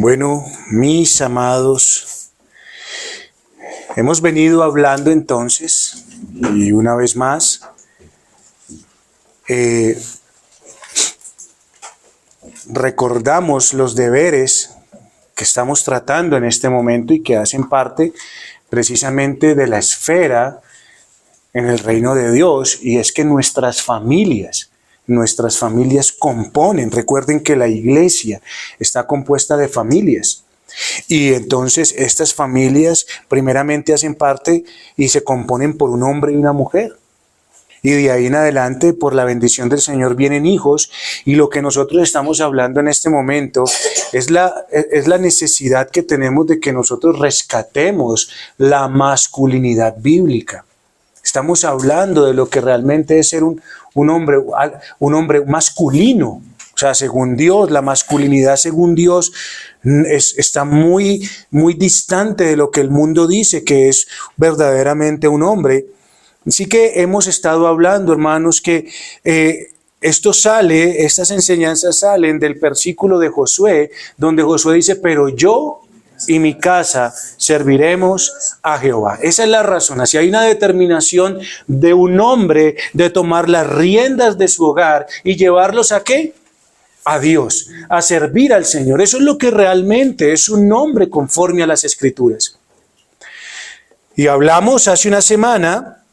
Bueno, mis amados, hemos venido hablando entonces, y una vez más, recordamos los deberes que estamos tratando en este momento y que hacen parte precisamente de la esfera en el reino de Dios, y es que nuestras familias componen. Recuerden que la iglesia está compuesta de familias. Y entonces estas familias primeramente hacen parte y se componen por un hombre y una mujer. Y de ahí en adelante, por la bendición del Señor, vienen hijos. Y lo que nosotros estamos hablando en este momento es la necesidad que tenemos de que nosotros rescatemos la masculinidad bíblica. Estamos hablando de lo que realmente es ser un hombre masculino. O sea, según Dios, la masculinidad según Dios está muy, muy distante de lo que el mundo dice que es verdaderamente un hombre. Así que hemos estado hablando, hermanos, que estas enseñanzas salen del versículo de Josué, donde Josué dice, pero yo y mi casa serviremos a Jehová. Esa es la razón. Así hay una determinación de un hombre de tomar las riendas de su hogar y llevarlos ¿a qué? A Dios, a servir al Señor. Eso es lo que realmente es un hombre conforme a las Escrituras. Y hablamos hace una semana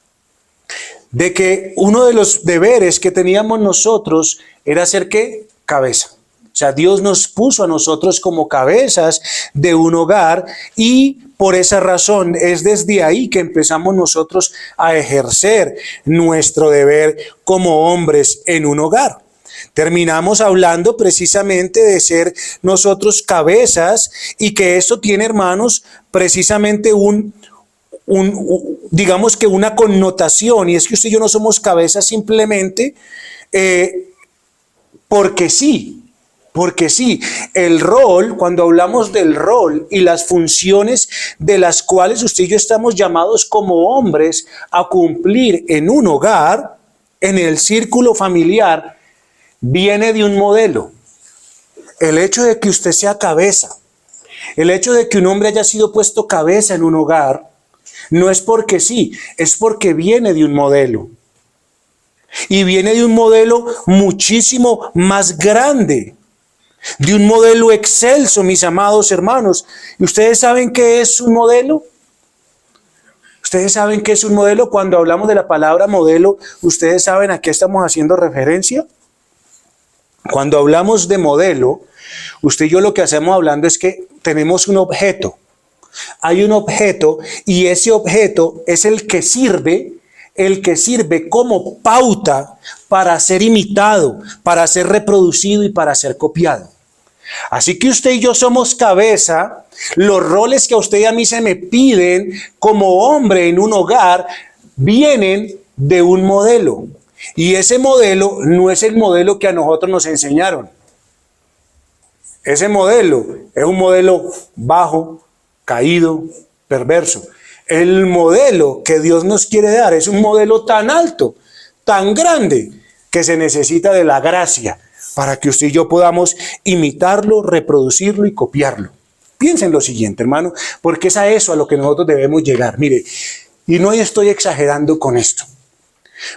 de que uno de los deberes que teníamos nosotros era ser ¿qué? Cabeza. O sea, Dios nos puso a nosotros como cabezas de un hogar y por esa razón es desde ahí que empezamos nosotros a ejercer nuestro deber como hombres en un hogar. Terminamos hablando precisamente de ser nosotros cabezas y que esto tiene, hermanos, precisamente digamos que una connotación, y es que usted y yo no somos cabezas simplemente porque sí. Porque sí, el rol, cuando hablamos del rol y las funciones de las cuales usted y yo estamos llamados como hombres a cumplir en un hogar, en el círculo familiar, viene de un modelo. El hecho de que usted sea cabeza, el hecho de que un hombre haya sido puesto cabeza en un hogar, no es porque sí, es porque viene de un modelo. Y viene de un modelo muchísimo más grande. De un modelo excelso, mis amados hermanos. ¿Y ustedes saben qué es un modelo? ¿Ustedes saben qué es un modelo? Cuando hablamos de la palabra modelo, ¿ustedes saben a qué estamos haciendo referencia? Cuando hablamos de modelo, usted y yo lo que hacemos hablando es que tenemos un objeto. Hay un objeto y ese objeto es el que sirve como pauta para ser imitado, para ser reproducido y para ser copiado. Así que usted y yo somos cabeza. Los roles que a usted y a mí se me piden como hombre en un hogar vienen de un modelo. Y ese modelo no es el modelo que a nosotros nos enseñaron. Ese modelo es un modelo bajo, caído, perverso. El modelo que Dios nos quiere dar es un modelo tan alto, tan grande, que se necesita de la gracia para que usted y yo podamos imitarlo, reproducirlo y copiarlo. Piensen lo siguiente, hermano, porque es a eso a lo que nosotros debemos llegar. Mire, y no estoy exagerando con esto,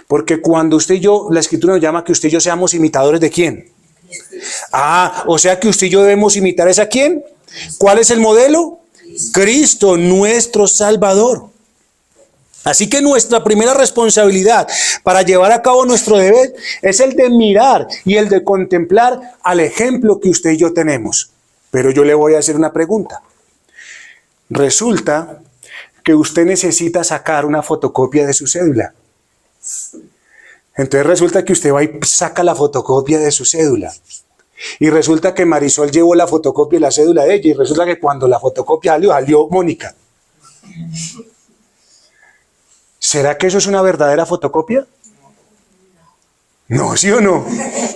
porque cuando usted y yo, la Escritura nos llama que usted y yo seamos imitadores ¿de quién? O sea que usted y yo debemos imitar ¿a quién? ¿Cuál es el modelo? Cristo, nuestro Salvador. Así que nuestra primera responsabilidad para llevar a cabo nuestro deber es el de mirar y el de contemplar al ejemplo que usted y yo tenemos. Pero yo le voy a hacer una pregunta. Resulta que usted necesita sacar una fotocopia de su cédula. Entonces resulta que usted va y saca la fotocopia de su cédula. Y resulta que Marisol llevó la fotocopia y la cédula de ella. Y resulta que cuando la fotocopia salió Mónica. ¿Será que eso es una verdadera fotocopia? No, ¿sí o no?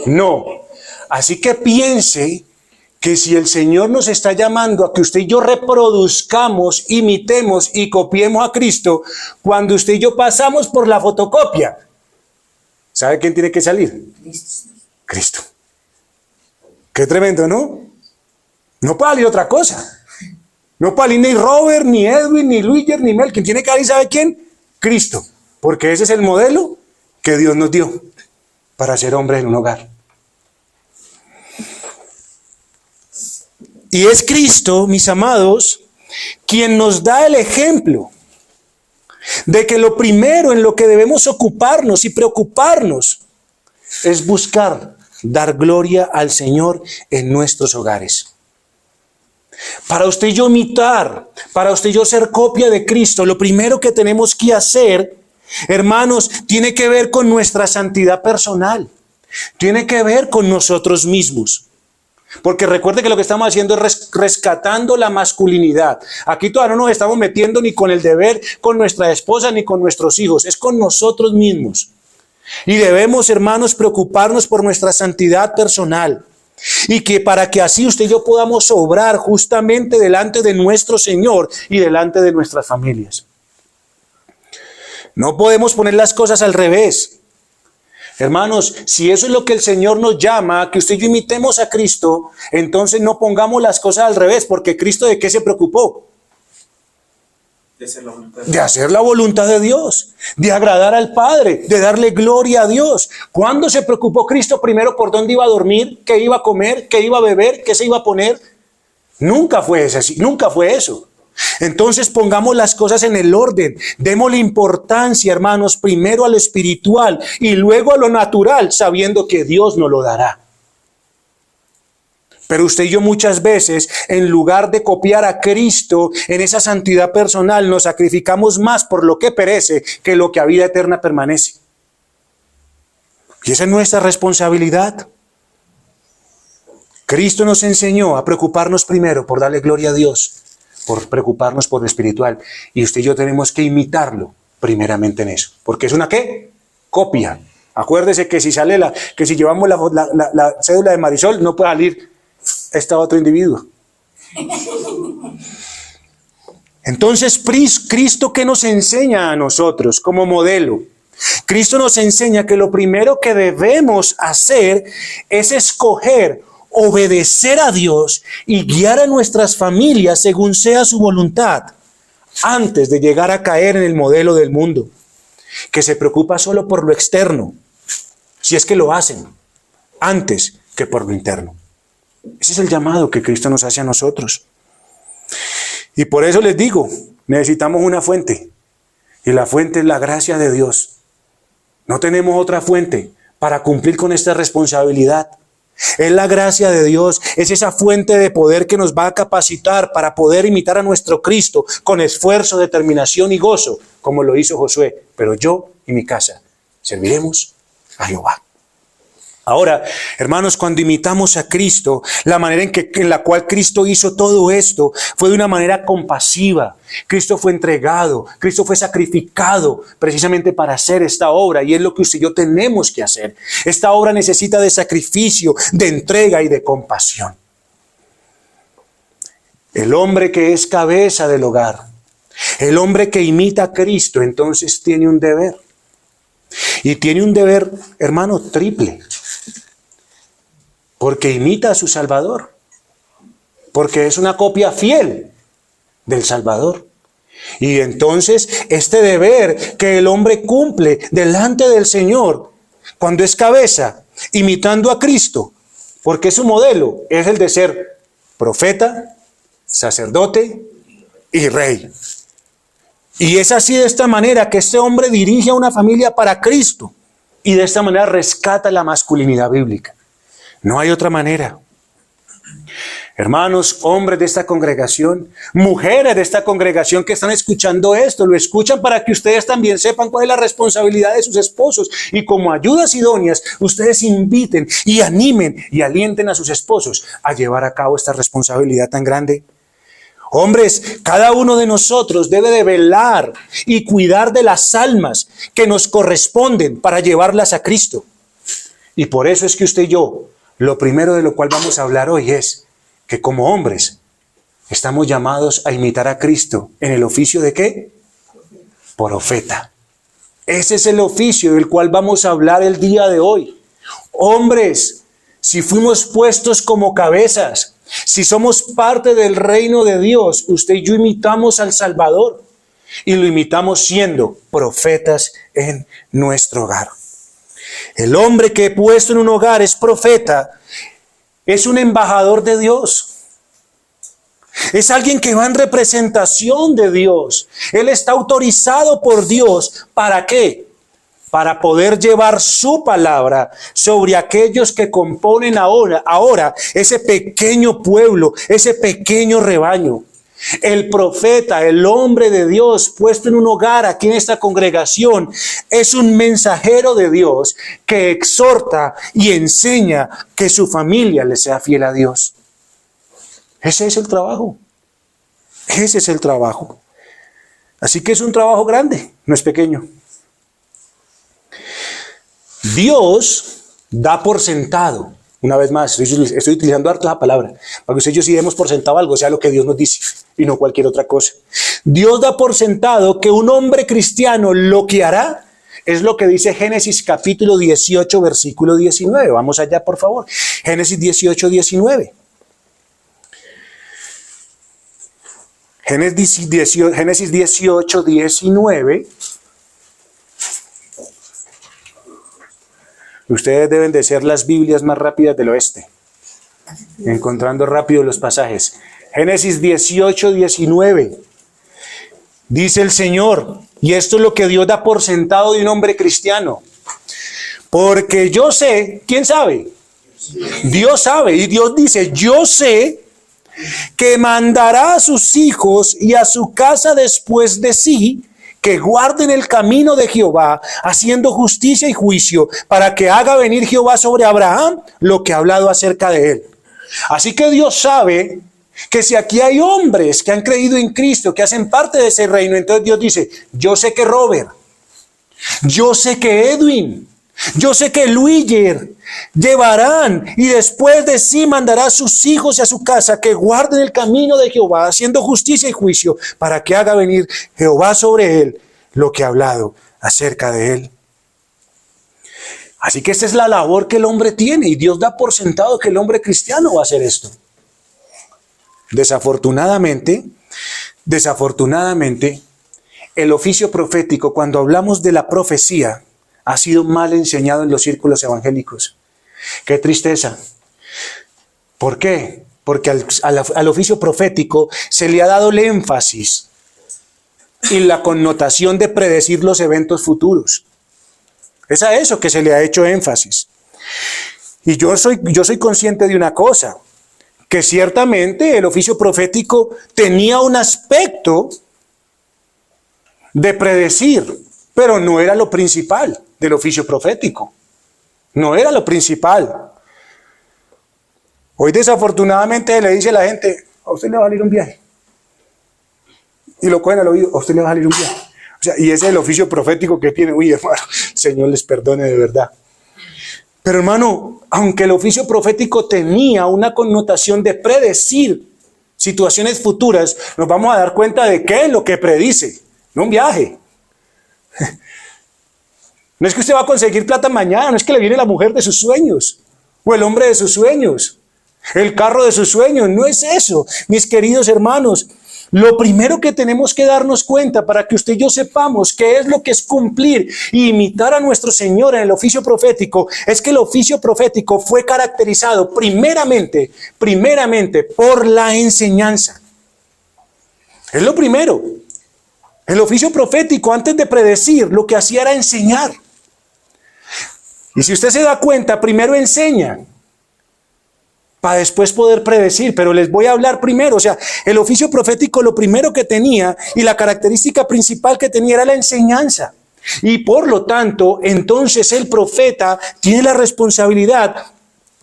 No. Así que piense que si el Señor nos está llamando a que usted y yo reproduzcamos, imitemos y copiemos a Cristo, cuando usted y yo pasamos por la fotocopia, ¿sabe quién tiene que salir? Cristo. Qué tremendo, ¿no? No puede salir otra cosa. No puede salir ni Robert, ni Edwin, ni Luiger, ni Mel. Quien tiene que salir, ¿sabe quién? Cristo. Porque ese es el modelo que Dios nos dio para ser hombres en un hogar. Y es Cristo, mis amados, quien nos da el ejemplo de que lo primero en lo que debemos ocuparnos y preocuparnos es buscar dar gloria al Señor en nuestros hogares. Para usted y yo imitar, para usted y yo ser copia de Cristo, lo primero que tenemos que hacer, hermanos, tiene que ver con nuestra santidad personal. Tiene que ver con nosotros mismos. Porque recuerde que lo que estamos haciendo es rescatando la masculinidad. Aquí todavía no nos estamos metiendo ni con el deber con nuestra esposa ni con nuestros hijos. Es con nosotros mismos. Y debemos, hermanos, preocuparnos por nuestra santidad personal. Y que para que así usted y yo podamos obrar justamente delante de nuestro Señor y delante de nuestras familias. No podemos poner las cosas al revés. Hermanos, si eso es lo que el Señor nos llama, que usted y yo imitemos a Cristo, entonces no pongamos las cosas al revés, porque Cristo ¿de qué se preocupó? De hacer la voluntad de Dios, de agradar al Padre, de darle gloria a Dios. ¿Cuándo se preocupó Cristo primero por dónde iba a dormir, qué iba a comer, qué iba a beber, qué se iba a poner? Nunca fue así, nunca fue eso. Entonces pongamos las cosas en el orden, démosle importancia, hermanos, primero a lo espiritual y luego a lo natural, sabiendo que Dios nos lo dará. Pero usted y yo muchas veces, en lugar de copiar a Cristo en esa santidad personal, nos sacrificamos más por lo que perece que lo que a vida eterna permanece. Y esa es nuestra responsabilidad. Cristo nos enseñó a preocuparnos primero por darle gloria a Dios, por preocuparnos por lo espiritual. Y usted y yo tenemos que imitarlo primeramente en eso. Porque es una ¿qué? Copia. Acuérdese que si llevamos la cédula de Marisol, no puede salir este otro individuo. Entonces, Cristo, ¿qué nos enseña a nosotros como modelo? Cristo nos enseña que lo primero que debemos hacer es escoger obedecer a Dios y guiar a nuestras familias según sea su voluntad, antes de llegar a caer en el modelo del mundo, que se preocupa solo por lo externo, si es que lo hacen, antes que por lo interno. Ese es el llamado que Cristo nos hace a nosotros. Y por eso les digo, necesitamos una fuente, y la fuente es la gracia de Dios. No tenemos otra fuente para cumplir con esta responsabilidad. Es la gracia de Dios, es esa fuente de poder que nos va a capacitar para poder imitar a nuestro Cristo con esfuerzo, determinación y gozo, como lo hizo Josué. Pero yo y mi casa serviremos a Jehová. Ahora, hermanos, cuando imitamos a Cristo, la manera en la cual Cristo hizo todo esto fue de una manera compasiva. Cristo fue entregado, Cristo fue sacrificado precisamente para hacer esta obra, y es lo que usted y yo tenemos que hacer. Esta obra necesita de sacrificio, de entrega y de compasión. El hombre que es cabeza del hogar, el hombre que imita a Cristo, entonces tiene un deber. Y tiene un deber, hermano, triple. Porque imita a su Salvador. Porque es una copia fiel del Salvador. Y entonces este deber que el hombre cumple delante del Señor, cuando es cabeza, imitando a Cristo, porque su modelo es el de ser profeta, sacerdote y rey. Y es así, de esta manera, que este hombre dirige a una familia para Cristo. Y de esta manera rescata la masculinidad bíblica. No hay otra manera. Hermanos, hombres de esta congregación, mujeres de esta congregación que están escuchando esto, lo escuchan para que ustedes también sepan cuál es la responsabilidad de sus esposos. Y como ayudas idóneas, ustedes inviten y animen y alienten a sus esposos a llevar a cabo esta responsabilidad tan grande. Hombres, cada uno de nosotros debe de velar y cuidar de las almas que nos corresponden para llevarlas a Cristo. Y por eso es que usted y yo, lo primero de lo cual vamos a hablar hoy es que como hombres estamos llamados a imitar a Cristo en el oficio de ¿qué? Profeta. Ese es el oficio del cual vamos a hablar el día de hoy. Hombres, si fuimos puestos como cabezas, Si somos parte del reino de Dios, usted y yo imitamos al Salvador y lo imitamos siendo profetas en nuestro hogar. El hombre que he puesto en un hogar es profeta, es un embajador de Dios. Es alguien que va en representación de Dios. Él está autorizado por Dios. ¿Para qué? Para poder llevar su palabra sobre aquellos que componen ahora ese pequeño pueblo, ese pequeño rebaño. El profeta, el hombre de Dios puesto en un hogar aquí en esta congregación, es un mensajero de Dios que exhorta y enseña que su familia le sea fiel a Dios. Ese es el trabajo. Ese es el trabajo. Así que es un trabajo grande, no es pequeño. Dios da por sentado, una vez más, estoy utilizando harta la palabra, para que ustedes y yo sí demos por sentado algo, sea lo que Dios nos dice y no cualquier otra cosa. Dios da por sentado que un hombre cristiano lo que hará es lo que dice Génesis capítulo 18, versículo 19. Vamos allá, por favor. Génesis 18, 19. Génesis 18, 19. Ustedes deben de ser las Biblias más rápidas del oeste, encontrando rápido los pasajes. Génesis 18, 19. Dice el Señor, y esto es lo que Dios da por sentado de un hombre cristiano. Porque yo sé, ¿quién sabe? Dios sabe, y Dios dice, yo sé que mandará a sus hijos y a su casa después de sí, que guarden el camino de Jehová, haciendo justicia y juicio, para que haga venir Jehová sobre Abraham lo que ha hablado acerca de él. Así que Dios sabe que si aquí hay hombres que han creído en Cristo, que hacen parte de ese reino, entonces Dios dice, yo sé que Robert, yo sé que Edwin, yo sé que Luiger llevarán y después de sí mandará a sus hijos y a su casa que guarden el camino de Jehová, haciendo justicia y juicio, para que haga venir Jehová sobre él lo que ha hablado acerca de él. Así que esta es la labor que el hombre tiene y Dios da por sentado que el hombre cristiano va a hacer esto. Desafortunadamente, el oficio profético, cuando hablamos de la profecía, ha sido mal enseñado en los círculos evangélicos. ¡Qué tristeza! ¿Por qué? Porque al oficio profético se le ha dado el énfasis y la connotación de predecir los eventos futuros. Es a eso que se le ha hecho énfasis. Y yo soy consciente de una cosa, que ciertamente el oficio profético tenía un aspecto de predecir, pero no era lo principal del oficio profético. No era lo principal. Hoy desafortunadamente le dice a la gente, a usted le va a salir un viaje. Y lo cogen al oído, a usted le va a salir un viaje. O sea, y ese es el oficio profético que tiene. Uy, hermano, Señor les perdone de verdad. Pero hermano, aunque el oficio profético tenía una connotación de predecir situaciones futuras, nos vamos a dar cuenta de qué es lo que predice, no un viaje. No es que usted va a conseguir plata mañana, no es que le viene la mujer de sus sueños, o el hombre de sus sueños, el carro de sus sueños, no es eso, mis queridos hermanos. Lo primero que tenemos que darnos cuenta para que usted y yo sepamos qué es lo que es cumplir y imitar a nuestro Señor en el oficio profético, es que el oficio profético fue caracterizado primeramente por la enseñanza. Es lo primero. El oficio profético, antes de predecir, lo que hacía era enseñar. Y si usted se da cuenta, primero enseña para después poder predecir, pero les voy a hablar primero. O sea, el oficio profético lo primero que tenía y la característica principal que tenía era la enseñanza. Y por lo tanto, entonces el profeta tiene la responsabilidad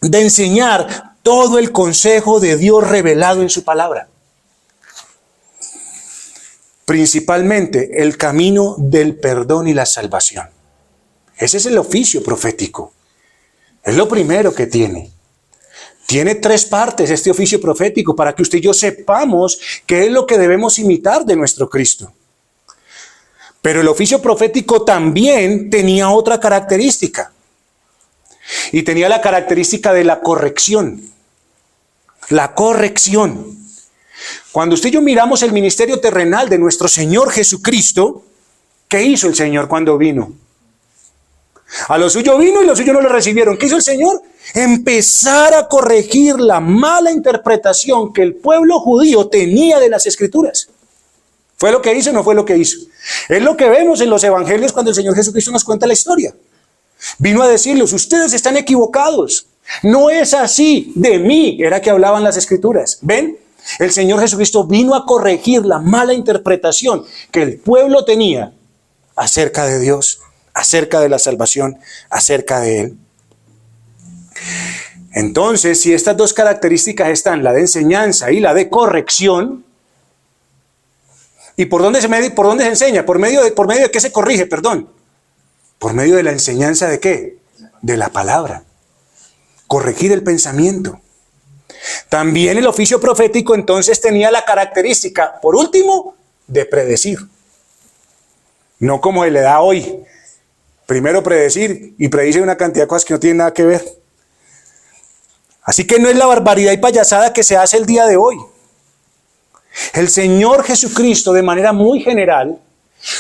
de enseñar todo el consejo de Dios revelado en su palabra. Principalmente el camino del perdón y la salvación. Ese es el oficio profético. Es lo primero que tiene. Tiene 3 partes este oficio profético para que usted y yo sepamos qué es lo que debemos imitar de nuestro Cristo. Pero el oficio profético también tenía otra característica. Y tenía la característica de la corrección. la corrección. Cuando usted y yo miramos el ministerio terrenal de nuestro Señor Jesucristo, ¿qué hizo el Señor cuando vino? A lo suyo vino y los suyos no lo recibieron. ¿Qué hizo el Señor? Empezar a corregir la mala interpretación que el pueblo judío tenía de las Escrituras. ¿Fue lo que hizo o no fue lo que hizo? Es lo que vemos en los evangelios cuando el Señor Jesucristo nos cuenta la historia. Vino a decirles, ustedes están equivocados. No es así, de mí era que hablaban las Escrituras. ¿Ven? El Señor Jesucristo vino a corregir la mala interpretación que el pueblo tenía acerca de Dios, acerca de la salvación, acerca de Él. Entonces, si estas dos características están, la de enseñanza y la de corrección, ¿y por dónde se enseña? ¿Por medio de qué se corrige? Perdón. Por medio de la enseñanza ¿de qué? De la palabra. Corregir el pensamiento. También el oficio profético entonces tenía la característica, por último, de predecir. No como se le da hoy. Primero predecir y predice una cantidad de cosas que no tienen nada que ver. Así que no es la barbaridad y payasada que se hace el día de hoy. El Señor Jesucristo, de manera muy general,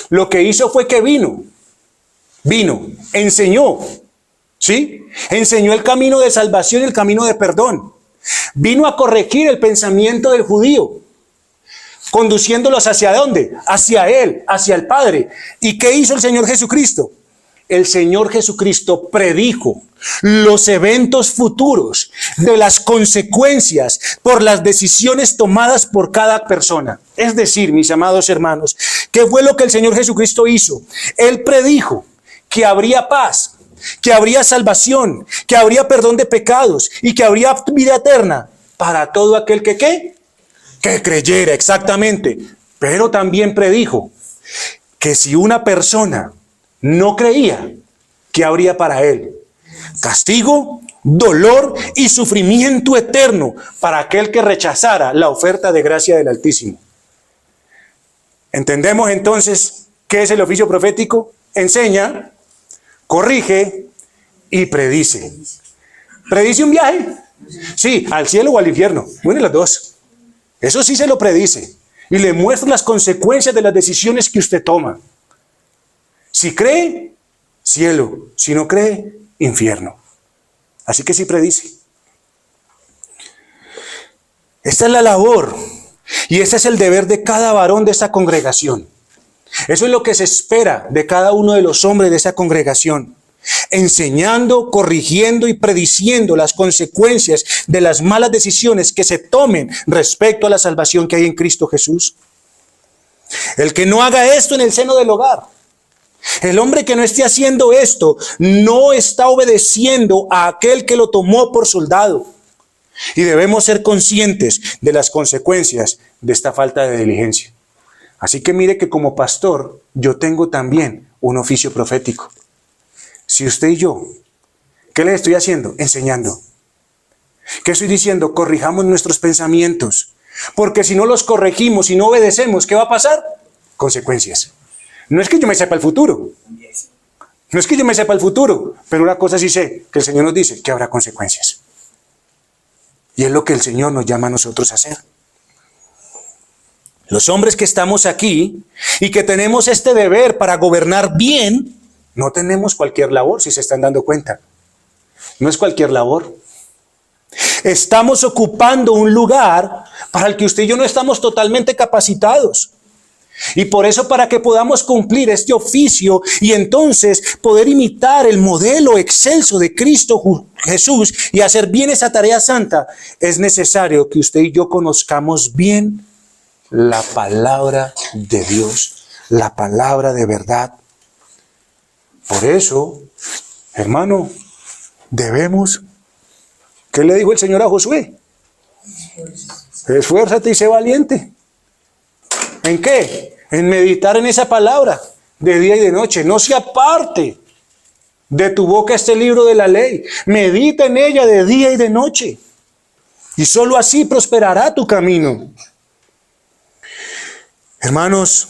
lo que hizo fue que vino, enseñó, ¿sí? Enseñó el camino de salvación y el camino de perdón. Vino a corregir el pensamiento del judío, conduciéndolos ¿hacia dónde? Hacia Él, hacia el Padre. ¿Y qué hizo el Señor Jesucristo? El Señor Jesucristo predijo los eventos futuros de las consecuencias por las decisiones tomadas por cada persona. Es decir, mis amados hermanos, ¿qué fue lo que el Señor Jesucristo hizo? Él predijo que habría paz, que habría salvación, que habría perdón de pecados y que habría vida eterna para todo aquel que ¿qué? Que creyera, exactamente. Pero también predijo que si una persona no creía, ¿qué habría para él? Castigo, dolor y sufrimiento eterno para aquel que rechazara la oferta de gracia del Altísimo. ¿Entendemos entonces qué es el oficio profético? Enseña, corrige y predice. ¿Predice un viaje? Sí, al cielo o al infierno. Bueno, las dos. Eso sí se lo predice. Y le muestra las consecuencias de las decisiones que usted toma. Si cree, cielo. Si no cree, infierno. Así que sí predice. Esta es la labor y ese es el deber de cada varón de esta congregación. Eso es lo que se espera de cada uno de los hombres de esta congregación. Enseñando, corrigiendo y prediciendo las consecuencias de las malas decisiones que se tomen respecto a la salvación que hay en Cristo Jesús. El que no haga esto en el seno del hogar, el hombre que no esté haciendo esto, no está obedeciendo a aquel que lo tomó por soldado. Y debemos ser conscientes de las consecuencias de esta falta de diligencia. Así que mire que como pastor, yo tengo también un oficio profético. Si usted y yo, ¿qué le estoy haciendo? Enseñando. ¿Qué estoy diciendo? Corrijamos nuestros pensamientos. Porque si no los corregimos y no obedecemos, ¿qué va a pasar? Consecuencias. No es que yo me sepa el futuro. No es que yo me sepa el futuro. Pero una cosa sí sé, que el Señor nos dice que habrá consecuencias. Y es lo que el Señor nos llama a nosotros a hacer. Los hombres que estamos aquí y que tenemos este deber para gobernar bien, no tenemos cualquier labor, si se están dando cuenta. No es cualquier labor. Estamos ocupando un lugar para el que usted y yo no estamos totalmente capacitados. Y por eso, para que podamos cumplir este oficio y entonces poder imitar el modelo excelso de Cristo Jesús y hacer bien esa tarea santa, es necesario que usted y yo conozcamos bien la palabra de Dios, la palabra de verdad. Por eso, hermano, debemos, ¿qué le dijo el Señor a Josué? Esfuérzate y sé valiente. ¿En qué? En meditar en esa palabra de día y de noche. No se aparte de tu boca este libro de la ley. Medita en ella de día y de noche. Y solo así prosperará tu camino. Hermanos,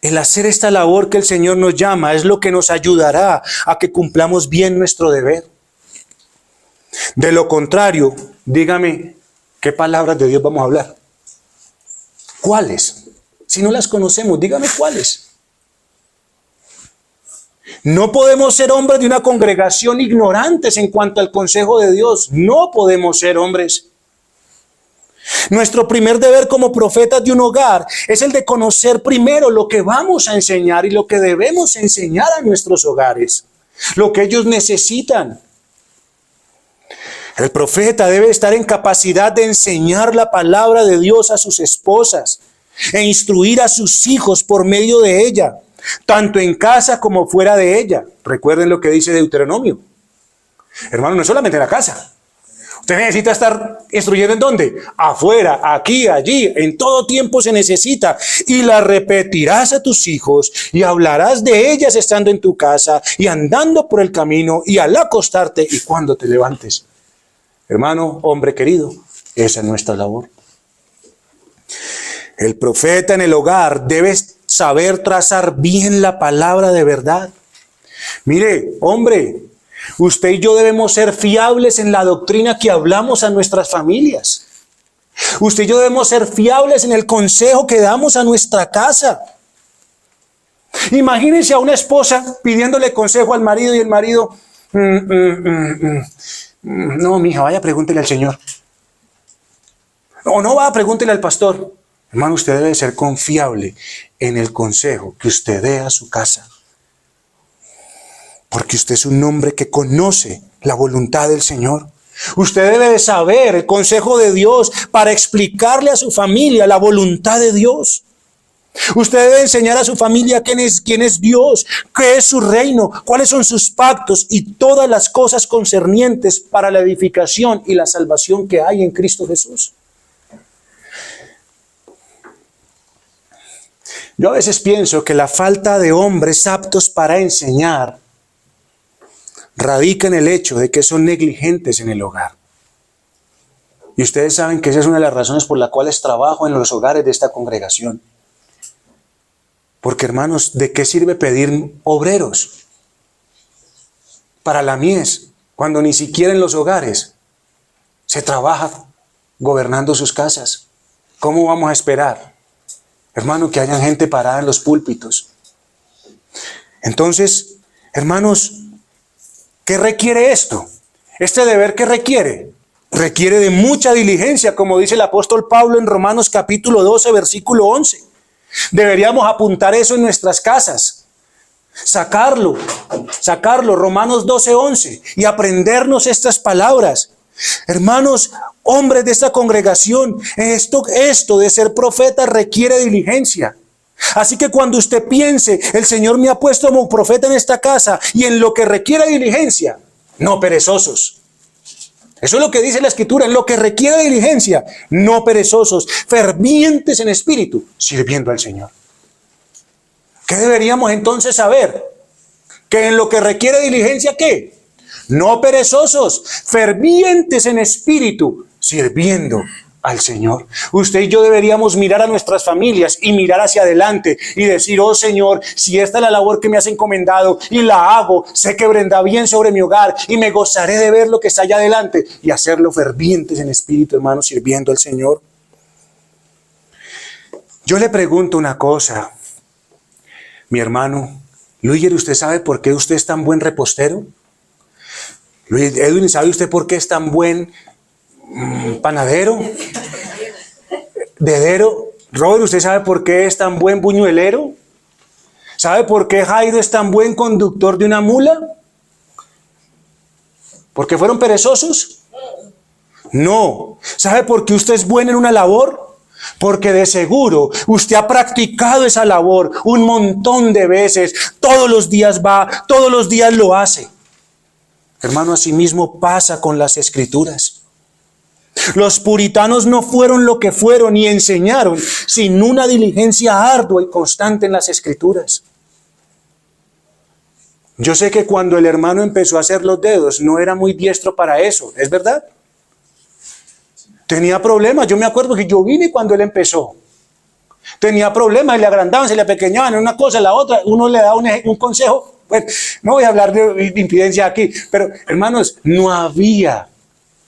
el hacer esta labor que el Señor nos llama es lo que nos ayudará a que cumplamos bien nuestro deber. De lo contrario, dígame, ¿Qué palabras de Dios vamos a hablar? ¿Cuáles? Si no las conocemos, dígame cuáles. No podemos ser hombres de una congregación ignorantes en cuanto al consejo de Dios. No podemos ser hombres. Nuestro primer deber como profetas de un hogar es el de conocer primero lo que vamos a enseñar y lo que debemos enseñar a nuestros hogares, lo que ellos necesitan. El profeta debe estar en capacidad de enseñar la palabra de Dios a sus esposas e instruir a sus hijos por medio de ella, tanto en casa como fuera de ella. Recuerden lo que dice Deuteronomio. Hermano, no es solamente en la casa. Usted necesita estar instruyendo ¿en dónde? Afuera, aquí, allí, en todo tiempo se necesita. Y la repetirás a tus hijos y hablarás de ellas estando en tu casa y andando por el camino y al acostarte y cuando te levantes. Hermano, hombre querido, esa es nuestra labor. El profeta en el hogar debe saber trazar bien la palabra de verdad. Mire, hombre, usted y yo debemos ser fiables en la doctrina que hablamos a nuestras familias. Usted y yo debemos ser fiables en el consejo que damos a nuestra casa. Imagínense a una esposa pidiéndole consejo al marido y el marido, no, mija, vaya, pregúntele al Señor. O no, va, pregúntele al pastor. Hermano, usted debe ser confiable en el consejo que usted dé a su casa. Porque usted es un hombre que conoce la voluntad del Señor. Usted debe de saber el consejo de Dios para explicarle a su familia la voluntad de Dios. Usted debe enseñar a su familia quién es Dios, qué es su reino, cuáles son sus pactos y todas las cosas concernientes para la edificación y la salvación que hay en Cristo Jesús. Yo a veces pienso que la falta de hombres aptos para enseñar radica en el hecho de que son negligentes en el hogar. Y ustedes saben que esa es una de las razones por las cuales trabajo en los hogares de esta congregación. Porque, hermanos, ¿de qué sirve pedir obreros para la mies cuando ni siquiera en los hogares se trabaja gobernando sus casas? ¿Cómo vamos a esperar, hermano, que haya gente parada en los púlpitos? Entonces, hermanos, ¿qué requiere esto? Este deber, ¿qué requiere? Requiere de mucha diligencia, como dice el apóstol Pablo en Romanos capítulo 12, versículo 11. Deberíamos apuntar eso en nuestras casas, sacarlo, Romanos 12, 11, y aprendernos estas palabras. Hermanos, hombres de esta congregación, esto de ser profeta requiere diligencia. Así que cuando usted piense, el Señor me ha puesto como profeta en esta casa y en lo que requiere diligencia, no perezosos. Eso es lo que dice la Escritura, en lo que requiere diligencia, no perezosos, fervientes en espíritu, sirviendo al Señor. ¿Qué deberíamos entonces saber? Que en lo que requiere diligencia, ¿qué? No perezosos, fervientes en espíritu, sirviendo al Señor. Usted y yo deberíamos mirar a nuestras familias y mirar hacia adelante y decir, oh Señor, si esta es la labor que me has encomendado y la hago, sé que vendrá bien sobre mi hogar y me gozaré de ver lo que está allá adelante y hacerlo fervientes en espíritu, hermanos, sirviendo al Señor. Yo le pregunto una cosa, mi hermano, Luiger, ¿usted sabe por qué usted es tan buen repostero? Edwin, ¿sabe usted por qué es tan buen panadero? Dedero. Robert, ¿usted sabe por qué es tan buen buñuelero? ¿Sabe por qué Jairo es tan buen conductor de una mula? ¿Por qué fueron perezosos? No. ¿Sabe por qué usted es bueno en una labor? Porque de seguro usted ha practicado esa labor un montón de veces. Todos los días va, todos los días lo hace. Hermano, así mismo pasa con las Escrituras. Los puritanos no fueron lo que fueron y enseñaron sin una diligencia ardua y constante en las Escrituras. Yo sé que cuando el hermano empezó a hacer los dedos no era muy diestro para eso, ¿es verdad? Tenía problemas. Yo me acuerdo que yo vine cuando él empezó. Tenía problemas, le agrandaban, se le apequeñaban en una cosa, en la otra. Uno le da un consejo. Bueno, no voy a hablar de impidencia aquí, pero hermanos, no había.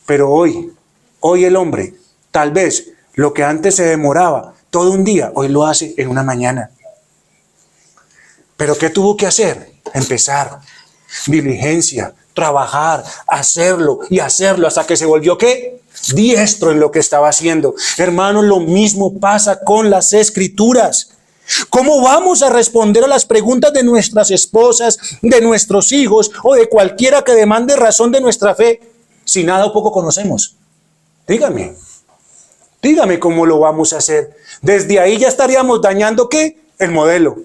Pero hoy el hombre Tal vez lo que antes se demoraba todo un día, hoy lo hace en una mañana. ¿Pero qué tuvo que hacer? Empezar. Diligencia, trabajar, hacerlo y hacerlo hasta que se volvió ¿qué? Diestro en lo que estaba haciendo. Hermanos, lo mismo pasa con las Escrituras. ¿Cómo vamos a responder a las preguntas de nuestras esposas, de nuestros hijos o de cualquiera que demande razón de nuestra fe si nada o poco conocemos? Dígame cómo lo vamos a hacer. Desde ahí ya estaríamos dañando ¿qué? El modelo.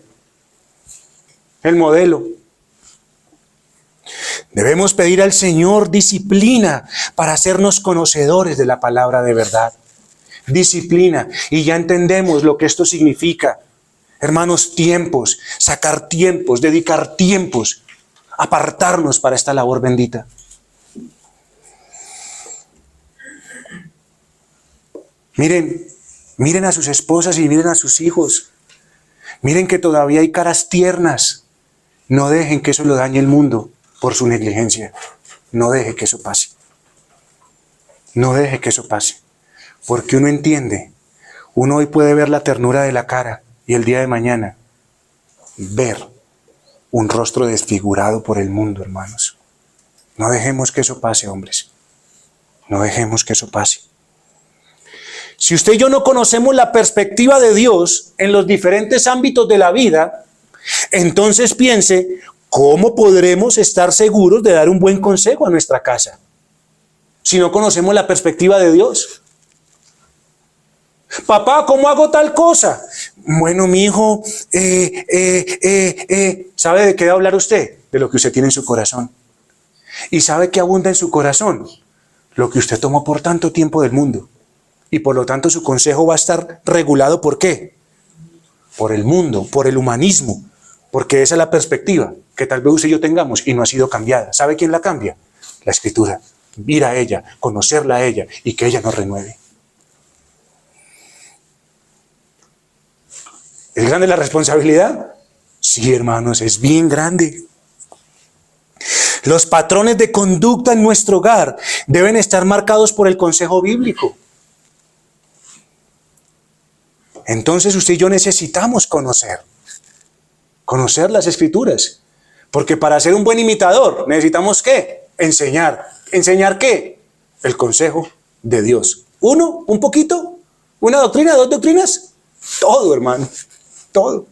Debemos pedir al Señor disciplina para hacernos conocedores de la palabra de verdad. Disciplina. Y ya entendemos lo que esto significa. Hermanos, tiempos, sacar tiempos, dedicar tiempos, apartarnos para esta labor bendita. Miren a sus esposas y miren a sus hijos. Miren que todavía hay caras tiernas. No dejen que eso lo dañe el mundo por su negligencia. No deje que eso pase. No deje que eso pase. Porque uno entiende, uno hoy puede ver la ternura de la cara y el día de mañana ver un rostro desfigurado por el mundo, hermanos. No dejemos que eso pase, hombres. No dejemos que eso pase. Si usted y yo no conocemos la perspectiva de Dios en los diferentes ámbitos de la vida, entonces piense, ¿cómo podremos estar seguros de dar un buen consejo a nuestra casa si no conocemos la perspectiva de Dios? Papá, ¿cómo hago tal cosa? Bueno, mi hijo, ¿sabe de qué va a hablar usted? De lo que usted tiene en su corazón. ¿Y sabe qué abunda en su corazón? Lo que usted tomó por tanto tiempo del mundo. Y por lo tanto su consejo va a estar regulado ¿por qué? Por el mundo, por el humanismo. Porque esa es la perspectiva que tal vez usted y yo tengamos y no ha sido cambiada. ¿Sabe quién la cambia? La Escritura. Ir a ella, conocerla a ella y que ella nos renueve. ¿Es grande la responsabilidad? Sí, hermanos, es bien grande. Los patrones de conducta en nuestro hogar deben estar marcados por el consejo bíblico. Entonces usted y yo necesitamos conocer las Escrituras. Porque para ser un buen imitador necesitamos ¿qué? Enseñar. ¿Enseñar qué? El consejo de Dios. ¿Uno? ¿Un poquito? ¿Una doctrina? ¿Dos doctrinas? Todo, hermano. Todo.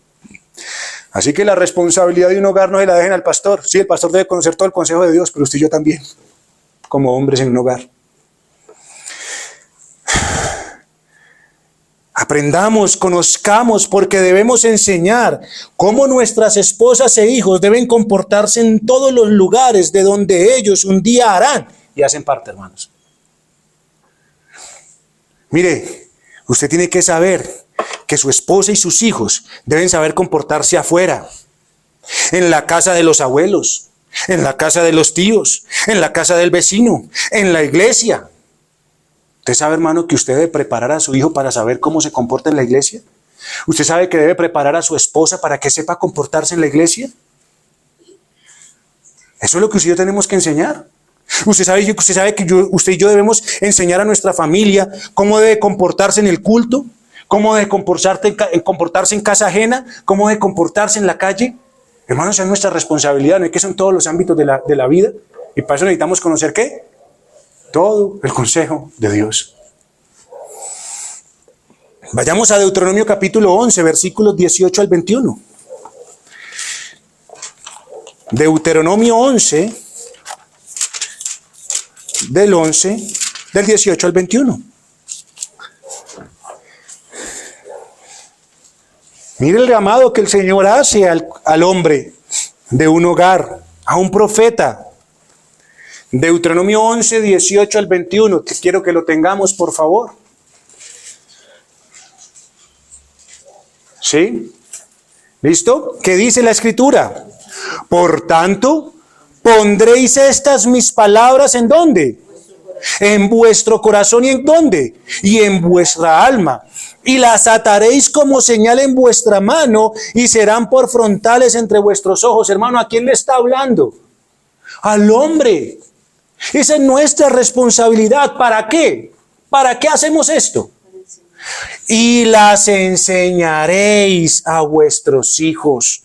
Así que la responsabilidad de un hogar no se la dejen al pastor. Sí, el pastor debe conocer todo el consejo de Dios, pero usted y yo también, como hombres en un hogar. Aprendamos, conozcamos, porque debemos enseñar cómo nuestras esposas e hijos deben comportarse en todos los lugares de donde ellos un día harán y hacen parte, hermanos. Mire, usted tiene que saber que su esposa y sus hijos deben saber comportarse afuera, en la casa de los abuelos, en la casa de los tíos, en la casa del vecino, en la iglesia. ¿Usted sabe, hermano, que usted debe preparar a su hijo para saber cómo se comporta en la iglesia? ¿Usted sabe que debe preparar a su esposa para que sepa comportarse en la iglesia? Eso es lo que usted y yo tenemos que enseñar. Usted sabe que usted y yo debemos enseñar a nuestra familia cómo debe comportarse en el culto, cómo debe comportarse en casa ajena, cómo debe comportarse en la calle. Hermanos, esa es nuestra responsabilidad, no es que son todos los ámbitos de la vida. Y para eso necesitamos conocer ¿qué? Todo el consejo de Dios. Vayamos a Deuteronomio capítulo 11, versículos 18 al 21. Deuteronomio 11, del 18 al 21. Mire el llamado que el Señor hace al hombre de un hogar, a un profeta. Deuteronomio 11, 18 al 21, que quiero que lo tengamos, por favor. ¿Sí? ¿Listo? ¿Qué dice la Escritura? Por tanto, pondréis estas mis palabras ¿en dónde? En vuestro corazón. ¿Y en dónde? Y en vuestra alma. Y las ataréis como señal en vuestra mano y serán por frontales entre vuestros ojos. Hermano, ¿a quién le está hablando? Al hombre. Esa es nuestra responsabilidad. ¿Para qué? ¿Para qué hacemos esto? Y las enseñaréis a vuestros hijos,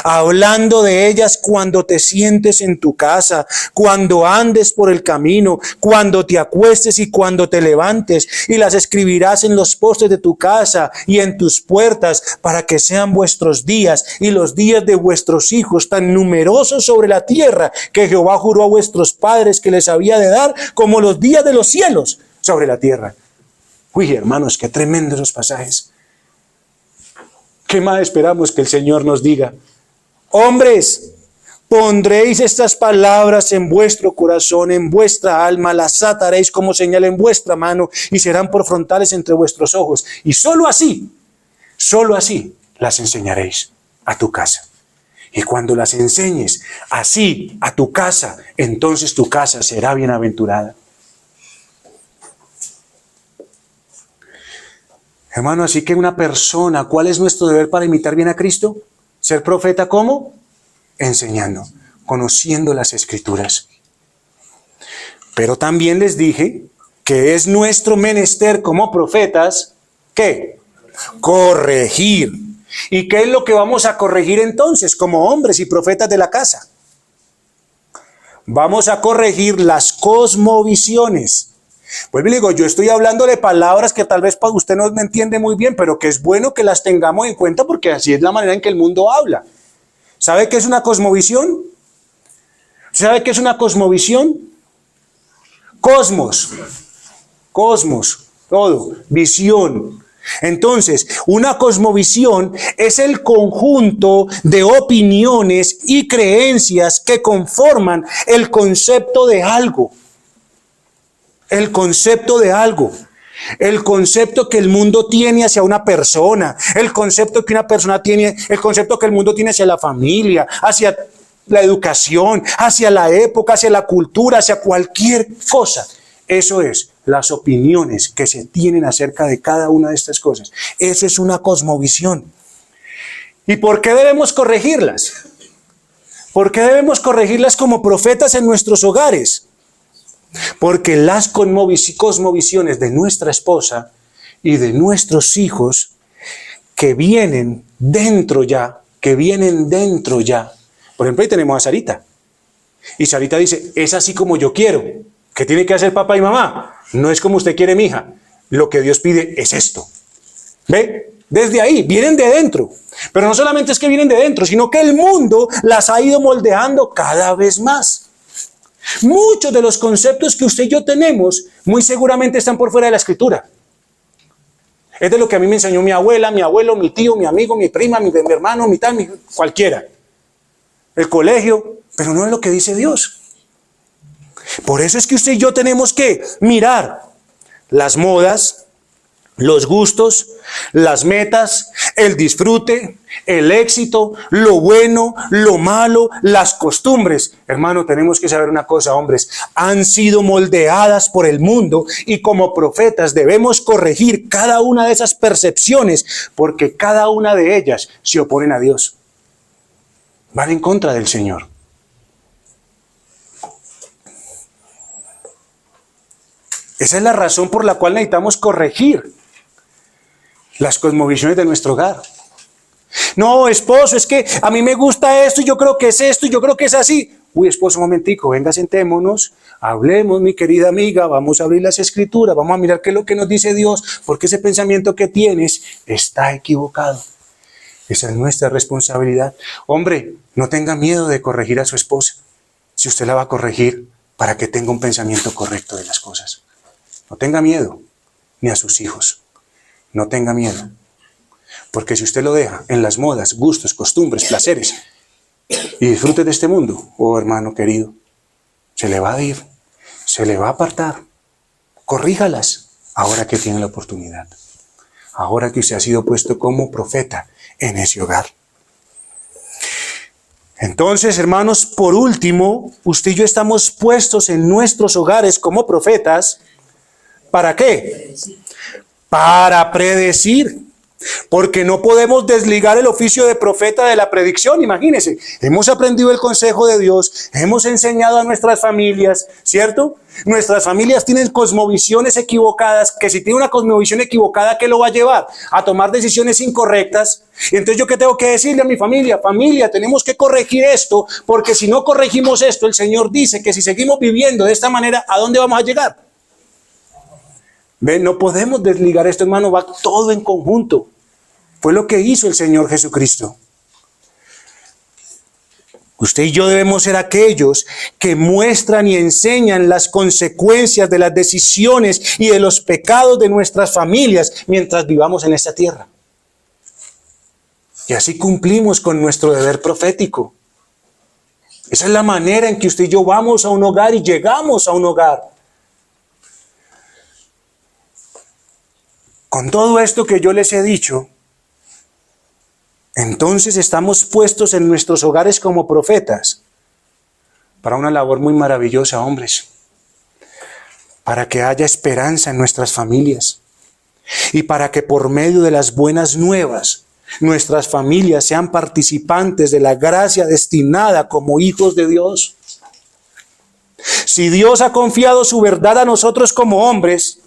hablando de ellas cuando te sientes en tu casa, cuando andes por el camino, cuando te acuestes y cuando te levantes, y las escribirás en los postes de tu casa y en tus puertas, para que sean vuestros días y los días de vuestros hijos tan numerosos sobre la tierra que Jehová juró a vuestros padres que les había de dar, como los días de los cielos sobre la tierra. Uy, hermanos, qué tremendos esos pasajes. ¿Qué más esperamos que el Señor nos diga? Hombres, pondréis estas palabras en vuestro corazón, en vuestra alma, las ataréis como señal en vuestra mano y serán por frontales entre vuestros ojos. Y solo así las enseñaréis a tu casa. Y cuando las enseñes así a tu casa, entonces tu casa será bienaventurada. Hermano, así que una persona, ¿cuál es nuestro deber para imitar bien a Cristo? Ser profeta, ¿cómo? Enseñando, conociendo las Escrituras. Pero también les dije que es nuestro menester como profetas, ¿qué? Corregir. ¿Y qué es lo que vamos a corregir entonces como hombres y profetas de la casa? Vamos a corregir las cosmovisiones. Pues le digo, yo estoy hablando de palabras que tal vez para usted no me entiende muy bien, pero que es bueno que las tengamos en cuenta porque así es la manera en que el mundo habla. ¿Sabe qué es una cosmovisión? ¿Sabe qué es una cosmovisión? Cosmos, todo, visión. Entonces, una cosmovisión es el conjunto de opiniones y creencias que conforman el concepto de algo. El concepto de algo, el concepto que el mundo tiene hacia una persona, el concepto que una persona tiene, el concepto que el mundo tiene hacia la familia, hacia la educación, hacia la época, hacia la cultura, hacia cualquier cosa. Eso es, las opiniones que se tienen acerca de cada una de estas cosas. Eso es una cosmovisión. ¿Y por qué debemos corregirlas? ¿Por qué debemos corregirlas como profetas en nuestros hogares? Porque las cosmovisiones de nuestra esposa y de nuestros hijos que vienen dentro ya. Por ejemplo, ahí tenemos a Sarita. Y Sarita dice, es así como yo quiero. ¿Qué tiene que hacer papá y mamá? No es como usted quiere, mija. Lo que Dios pide es esto. ¿Ve? Desde ahí, vienen de dentro. Pero no solamente es que vienen de dentro, sino que el mundo las ha ido moldeando cada vez más. Muchos de los conceptos que usted y yo tenemos, muy seguramente están por fuera de la Escritura. Es de lo que a mí me enseñó mi abuela, mi abuelo, mi tío, mi amigo, mi prima, mi hermano, mi tal, cualquiera. El colegio, pero no es lo que dice Dios. Por eso es que usted y yo tenemos que mirar las modas, los gustos, las metas, el disfrute, el éxito, lo bueno, lo malo, las costumbres. Hermano, tenemos que saber una cosa, hombres, han sido moldeadas por el mundo y como profetas debemos corregir cada una de esas percepciones porque cada una de ellas se oponen a Dios. Van en contra del Señor. Esa es la razón por la cual necesitamos corregir las cosmovisiones de nuestro hogar. No, esposo, es que a mí me gusta esto y yo creo que es esto y yo creo que es así. Uy, esposo, un momentico, venga, sentémonos, hablemos, mi querida amiga, vamos a abrir las Escrituras, vamos a mirar qué es lo que nos dice Dios, porque ese pensamiento que tienes está equivocado. Esa es nuestra responsabilidad. Hombre, no tenga miedo de corregir a su esposa, si usted la va a corregir para que tenga un pensamiento correcto de las cosas. No tenga miedo, ni a sus hijos. No tenga miedo, porque si usted lo deja en las modas, gustos, costumbres, placeres y disfrute de este mundo, oh hermano querido, se le va a ir, se le va a apartar. Corríjalas ahora que tiene la oportunidad, ahora que usted ha sido puesto como profeta en ese hogar. Entonces, hermanos, por último, usted y yo estamos puestos en nuestros hogares como profetas. ¿Para qué? Para predecir. Porque no podemos desligar el oficio de profeta de la predicción. Imagínense, hemos aprendido el consejo de Dios, hemos enseñado a nuestras familias, ¿cierto? Nuestras familias tienen cosmovisiones equivocadas, que si tiene una cosmovisión equivocada, ¿qué lo va a llevar? A tomar decisiones incorrectas. Y entonces, ¿yo qué tengo que decirle a mi familia? Familia, tenemos que corregir esto, porque si no corregimos esto, el Señor dice que si seguimos viviendo de esta manera, ¿a dónde vamos a llegar? ¿Ven? No podemos desligar esto, hermano, va todo en conjunto. Fue lo que hizo el Señor Jesucristo. Usted y yo debemos ser aquellos que muestran y enseñan las consecuencias de las decisiones y de los pecados de nuestras familias mientras vivamos en esta tierra. Y así cumplimos con nuestro deber profético. Esa es la manera en que usted y yo vamos a un hogar y llegamos a un hogar. Con todo esto que yo les he dicho, entonces estamos puestos en nuestros hogares como profetas para una labor muy maravillosa, hombres, para que haya esperanza en nuestras familias y para que por medio de las buenas nuevas nuestras familias sean participantes de la gracia destinada como hijos de Dios. Si Dios ha confiado su verdad a nosotros como hombres,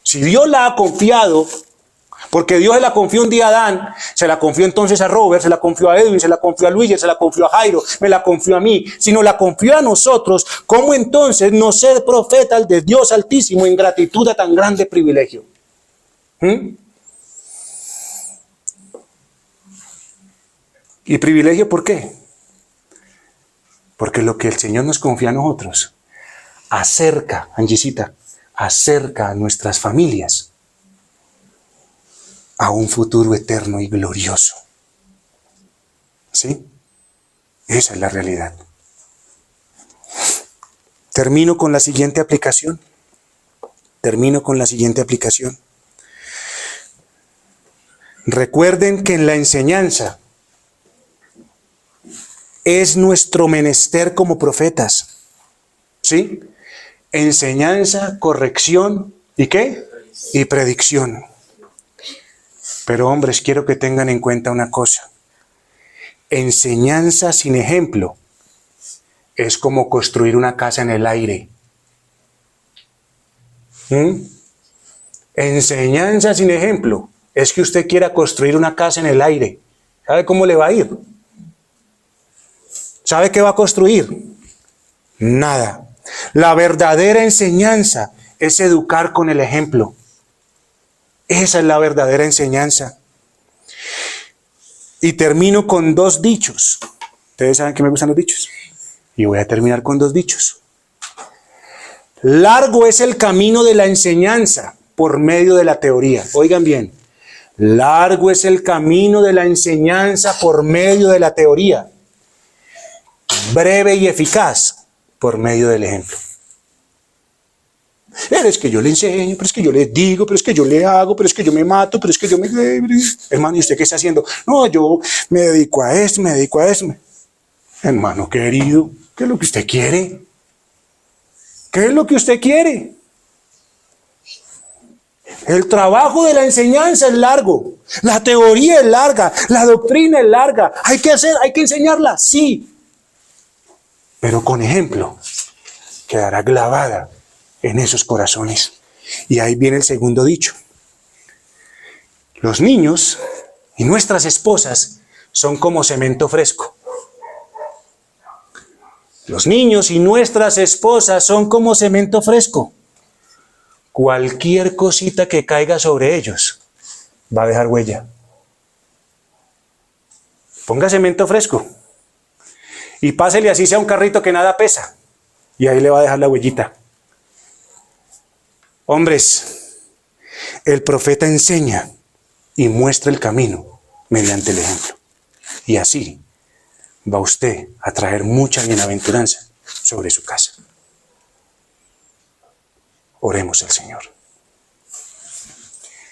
si Dios la ha confiado, porque Dios se la confió un día a Adán, se la confió entonces a Robert, se la confió a Edwin, se la confió a Luis, se la confió a Jairo, me la confió a mí. Si no la confió a nosotros, ¿cómo entonces no ser profeta de Dios Altísimo en gratitud a tan grande privilegio? ¿Y privilegio por qué? Porque lo que el Señor nos confía a nosotros acerca, Angisita, acerca a nuestras familias a un futuro eterno y glorioso. ¿Sí? Esa es la realidad. Termino con la siguiente aplicación. Recuerden que en la enseñanza es nuestro menester como profetas. ¿Sí? Enseñanza, corrección, ¿y qué? Y predicción. Pero hombres, quiero que tengan en cuenta una cosa. Enseñanza sin ejemplo es como construir una casa en el aire. Enseñanza sin ejemplo es que usted quiera construir una casa en el aire. ¿Sabe cómo le va a ir? ¿Sabe qué va a construir? Nada. La verdadera enseñanza es educar con el ejemplo. Esa es la verdadera enseñanza. Y termino con 2 dichos. Ustedes saben que me gustan los dichos. Y voy a terminar con 2 dichos. Largo es el camino de la enseñanza por medio de la teoría. Oigan bien. Largo es el camino de la enseñanza por medio de la teoría. Breve y eficaz por medio del ejemplo. Pero es que yo le enseño, pero es que yo le digo, pero es que yo le hago, pero es que yo me mato, pero es que yo me... Hermano, ¿y usted qué está haciendo? No, yo me dedico a esto, me dedico a esto. Hermano querido, ¿qué es lo que usted quiere? ¿Qué es lo que usted quiere? El trabajo de la enseñanza es largo, la teoría es larga, la doctrina es larga. Hay que enseñarla, sí. Pero con ejemplo, quedará grabada en esos corazones. Y ahí viene el segundo dicho. Los niños y nuestras esposas son como cemento fresco. Los niños y nuestras esposas son como cemento fresco. Cualquier cosita que caiga sobre ellos va a dejar huella. Ponga cemento fresco y pásele así sea un carrito que nada pesa y ahí le va a dejar la huellita. Hombres, el profeta enseña y muestra el camino mediante el ejemplo. Y así va usted a traer mucha bienaventuranza sobre su casa. Oremos al Señor.